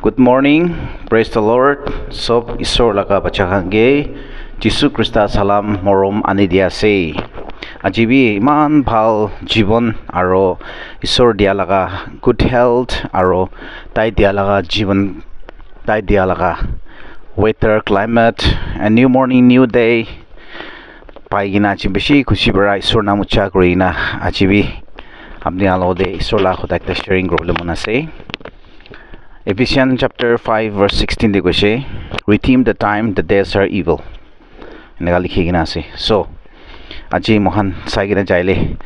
Good morning, praise the Lord. Sob isor laga bachakange Jisu Krista salam morom anidia se. Ajibi iman bhal jibon aro isor dia laga good health aro tai dia laga jibon tai dia laga weather climate a new morning new day pai gina chibishi khushi bara isor namucha korina ajibi apni alode isor la khodak ta sharing problem ase. Ephesians chapter 5 verse 16 de goche redeem the time the days are evil enega likhi gina ase. So aji mohan saigina jaile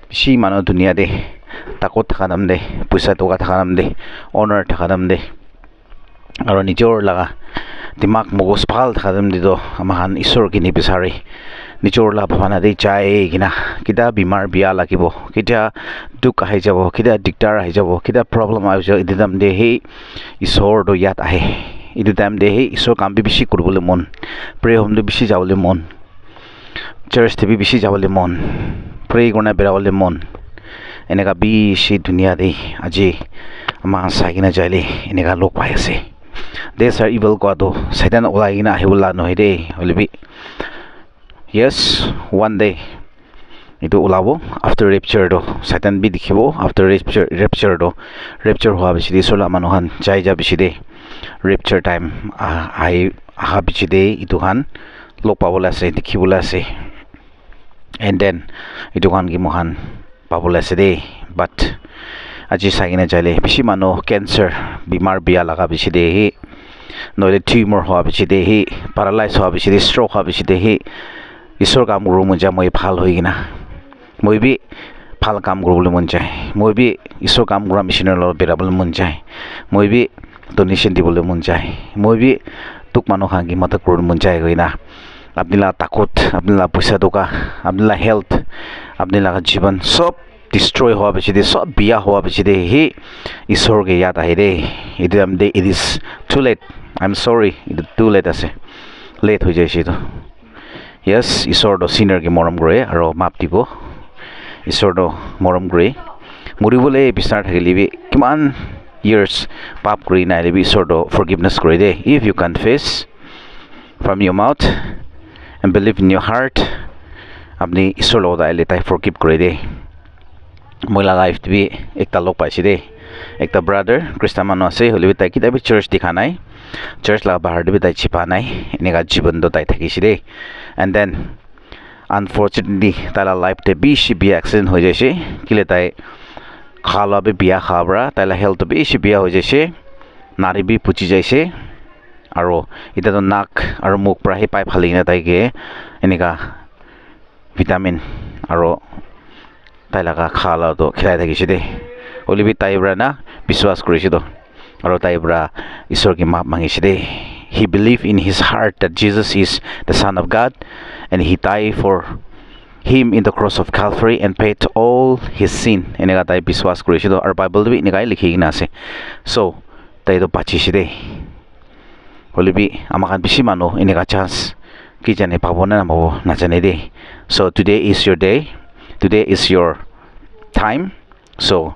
bishi mano dunia de takot thakadam de puisa toka thakadam de honor thakadam de aro nijor laga dimag mogos phal thakadam de do amahan isor kini bisari nijor la bhavana de jai gina kida bimar bia lagibo kida duk ahi jabo kida diktar ahi jabo kida problem ahi jabo idam de he isor do yat ahe idam de he isor kam bi bishi kurbole mon pray hom do bishi jawle mon church te bi bishi jawle mon pray gona berawle mon enega bishi dunia de aji ama sagina jaile enega lok pai ase these are evil god do satan olaigina ahibula no hede holibi. Yes, one day itu ulabo after rapture do Satan bi dikhibo after rapture do rapture hoa bichide sola manuhan jai ja bichide rapture time ai aha bichide itu han lok pabola se dikhibola se and then itu han gi mohan pabola se de but aji sagina jale bishi mano cancer bimar bia laga bichide he noile tumor hoa bichide he paralyze hoa bichide stroke hoa bichide he isor kam guru munja moi phal hoigina moi bi phal kam guru mun jai moi bi isor kam gura missioner lo berabul mun jai moi bi donation dibole mun jai moi bi tuk mano khangi mata kur mun jai goina apnila takot apnila puisa doka apnila health apnila jiban sob destroy howa bichide sob biya howa bichide he isor ge yad ahe de idam de it is too late. I'm sorry, it is too late ase late ho jai to. Yes, isor do sinner ke moram gore aro map dibo isor do moram gore muribole bisar thagilibi kiman years pap kori na lebi isor do forgiveness kore de if you confess from your mouth and believe in your heart apni isor lo da le tai forgive kore de moila life bi ekta lok paise de ekta brother Christian mano ase holibi tai kita bi church dikhanai church la bahar de bi tai chipa nai enega jibon do tai thakisi de and then unfortunately tala life te bishi bi accident ho jaise kile tai khala be biya khabra tala health be bishi biya ho jaise nari bi puchi jaise aro ita to nak aro muk pra he pai phali na tai ge enega vitamin aro tai laga khala do khilai thakisi de olibi tai bra na biswas korisi do aro tai bra isor ki map mangisi de. He believed in his heart that Jesus is the Son of God and he died for him in the cross of Calvary and paid all his sin. Enega tai biswas korisi do ar Bible bi enega likhi gina ase. So tai do bachi side holibi amakan bishi mano enega chance ki jane pabona na mabo na jane de. So today is your day, today is your time. So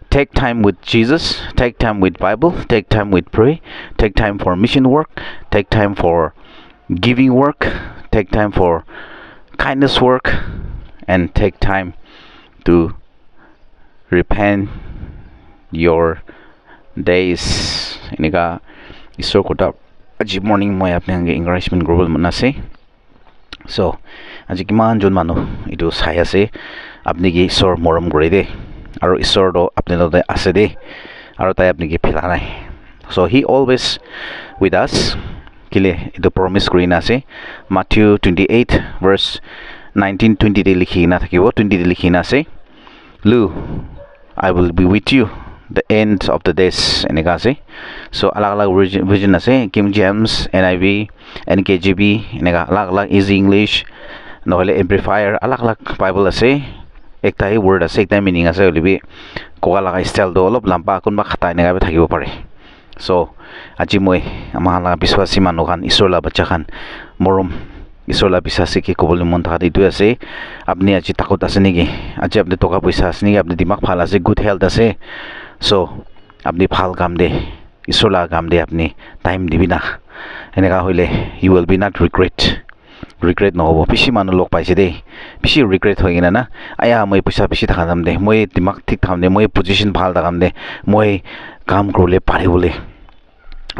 take time with Jesus, take time with Bible, take time with pray, take time for mission work, take time for giving work, take time for kindness work, and take time to repent your days. Iniga isor kota aji morning moi apne ange encouragement global manase. So aji kiman jon mano itu sai ase apni gi isor moram gore de aro isor do apne do ase de aro tai apni ki phila nai. So he always with us kile itu promise kori na ase Matthew 28 verse 19-20 de likhi na thakibo 20 de likhi na ase lu I will be with you the end of the days enega ase. So alag alag version ase King James, NIV, NKJV enega alag alag easy English nohole amplifier alag alag Bible ase ekta hi word ase ekta meaning ase holibi koga laga style do olop lampa kunba khata enega be thakibo pare. So aji moi ama la biswasi manu khan isor la bacha khan morom isor la bisasi ki kobol mon thaka ditu ase apni aji takot ase niki aji apni toka paisa ase niki apni dimak phala ase good health ase. So apni phal kam de ঈশ্বৰ লা কাম দে আপনি time দিবি না এনেকা হইলে you will be not regret নহব বেছি মানুহ লগ পাইছে দেই বেছি ৰিগ্ৰেট হৈ কিনে না আয়া মই পইচা বেছি থাকা দাম দে মই দিমাগ ঠিক থাকাম দে মই পজিশ্যন ভাল থাকাম দে মই কাম কৰিলে পাৰিবলে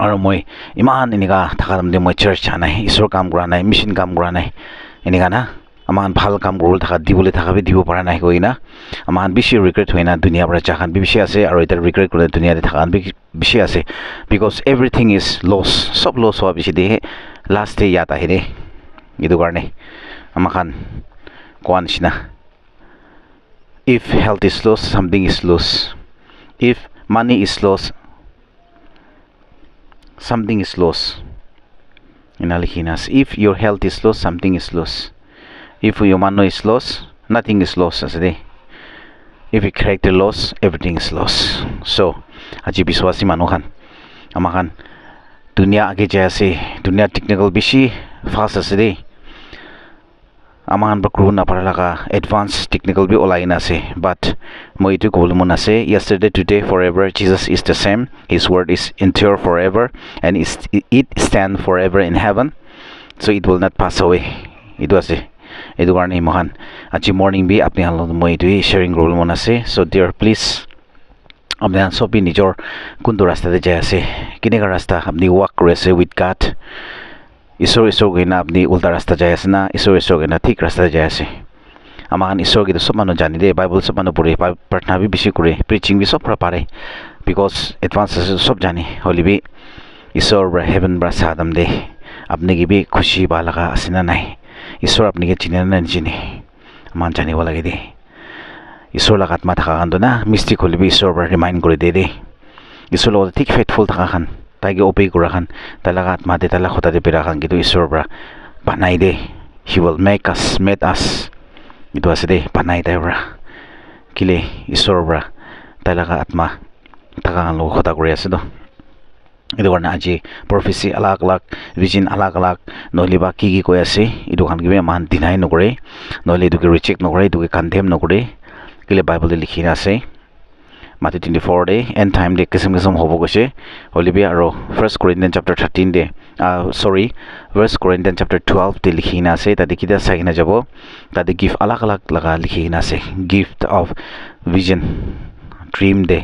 আৰু মই ইমান এনেকা থাকা দাম দে মই চাৰ্চ যা নাই ঈশ্বৰ কাম কৰা নাই মিছন কাম কৰা নাই এনেকা না আমাৰ ভাল কাম কৰিবলৈ থাকা দিবলৈ থাকাবি দিব পৰা নাই কৈ না আমাৰ বেছি ৰিগ্ৰেট হৈ না দুনিয়াৰ পৰা জাহান বেছি আছে আৰু এটা ৰিগ্ৰেট কৰি দুনিয়াতে থাকা বেছি আছে বিকজ এভৰিথিং ইজ লছ সব লছ হোৱা বেছি দে লাষ্ট ইয়াত আহে দে itu karne amakan kuan sina if health is lost something is lost if money is lost something is lost inalihinas if your health is lost something is lost if your money is lost nothing is lost asade if your character lost everything is lost so aji biswasi manuhan amakan dunia age jayase dunia technical bishi fast asade aman bakru na paralaga advanced technical bi olaina ase but moi itu kolumon ase yesterday today forever Jesus is the same his word is endure forever and it stand forever in heaven so it will not pass away itu ase itu karne mohan aji morning bi apni halo moi itu sharing kolumon ase so dear please apni han sobi nijor kundu rasta de jay ase kinega rasta apni walk kore ase with God ঈশ্বৰ গইনা আপনি উল্টা ৰাস্তা যাই আছে না ঈশ্বৰ গইনা ঠিক ৰাস্তা যাই আছে আমাৰ ঈশ্বৰ গিটো সব মানুহ জানি দে বাইবেল সব মানুহ পঢ়ে প্ৰাৰ্থনা বি বেছি কৰে প্ৰিচিং বি সব পাৰে বিকজ এডভান্স আছে সব জানি হলিবি ঈশ্বৰ ব্ৰা হেভেন ব্ৰা সাদম দে আপনি কি বি খুশি বা লাগা আছে না নাই ঈশ্বৰ আপনি কে চিনে না চিনে মান জানিব লাগে দে ঈশ্বৰ লাগাত মা থাকা কান্দ না মিষ্টিক হলিবি ঈশ্বৰ ব্ৰা ৰিমাইন্ড কৰি দে ঈশ্বৰ লগত ঠিক ফেথফুল থাকা খান তাইকে ওপে কৰা খান তালাga আত্মা দে তালা খতা দে পেৰা খান কিন্তু ঈশ্বৰ পৰা বানাই দে he will make us itu আছে দে বানাই দে পৰা কিলে ঈশ্বৰ পৰা তালাga আত্মা থাকা খান লগ খতা কৰি আছে দ itu কাৰণে আজি প্ৰফেসি আলাগ আলাগ ভিজন আলাগ আলাগ নহলি বা কি কৈ আছে itu খান কিবে মান ডিনাই নকৰে নহলি এটোকে ৰিজেক্ট নকৰে এটোকে কনডেম নকৰে কিলে বাইবেলতে লিখি আছে Matthew 24 day end time de kisam hobo gose holibi aro 1 Corinthians chapter 13 de 1 Corinthians chapter 12 de likhina ase ta dikida saina jabo ta de gift alag laga likhina ase gift of vision dream de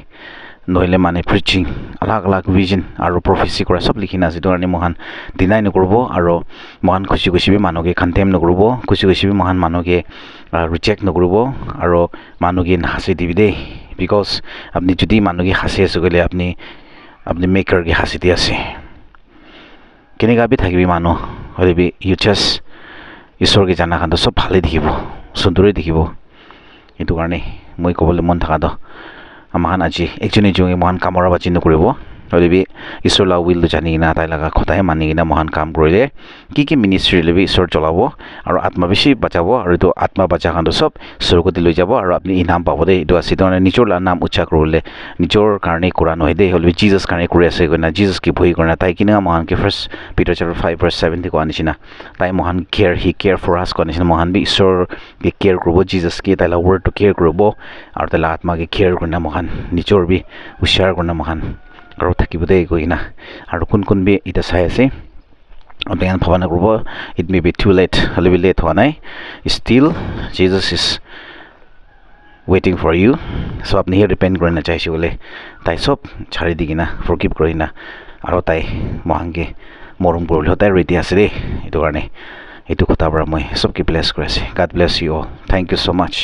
noile mane preaching alag vision aro prophecy kora sob likhina ase dorani mohan dinai nokorbo aro mohan khushi bi manoge khantem nokorbo khushi bi mohan manoge reject nokorbo aro manoge hasi dibide because আপনি যদি মানুহে হাসি আছে গলে আপনি maker কে হাসি দি আছে কেনেকা বি থাকিবি মানুহ হলিবি ইউ জাস্ট ঈশ্বৰ কে জানা খান সব ভালে দেখিব সুন্দৰে দেখিব এটো কাৰণে মই কবলে মন থাকা দ আমাহান আজি একজনে জঙে মহান কামৰা বাচি নকৰিব হলিবি ঈশ্বৰ লা উইল জানি না তাই লাগা কথাই মানি কিনা মহান কাম কৰিলে কি মিনিষ্ট্ৰি লবি ঈশ্বৰ চলাব আৰু আত্মা বেছি বাঁচাব আৰু তো আত্মা বাঁচা খান সব স্বৰ্গতে লৈ যাব আৰু আপনি ইনাম পাব দে এটো আছে ধৰণে নিজৰ নাম উচ্চাৰ কৰিলে নিজৰ কাৰণে কৰা নহয় দে হলিবি জিজাস কাৰণে কৰি আছে গনা জিজাস কি ভই কৰা তাই কিনা মহান কে ফাৰ্ষ্ট পিটাৰ chapter 5 verse 7 কোৱা নিচিনা তাই মহান কেয়াৰ ফৰ আস কোৱা নিচিনা মহান বি ঈশ্বৰ কে কেয়াৰ কৰিব জিজাস কি তাইলা ৱৰ্ড টু কেয়াৰ কৰিব আৰু তাইলা আত্মা কে কেয়াৰ কৰা মহান নিজৰ বি উচ্চাৰ কৰা মহান আৰু থাকিব দে কইনা আৰু কোন বি এটা চাই আছে আপনি ভাবনা কৰব it may be too late হলিবি লেট হোৱা নাই still Jesus is waiting for you so আপনি হে রিপেন্ট কৰি না চাইছে বলে তাই সব ছাড়ি দি কিনা ফৰগিভ কৰি না আৰু তাই মহাংগে মৰম কৰিল তাই ৰেডি আছে দে এটো কাৰণে এটো কথা পৰা মই সবকে ব্লেস কৰি আছে God bless you all thank you so much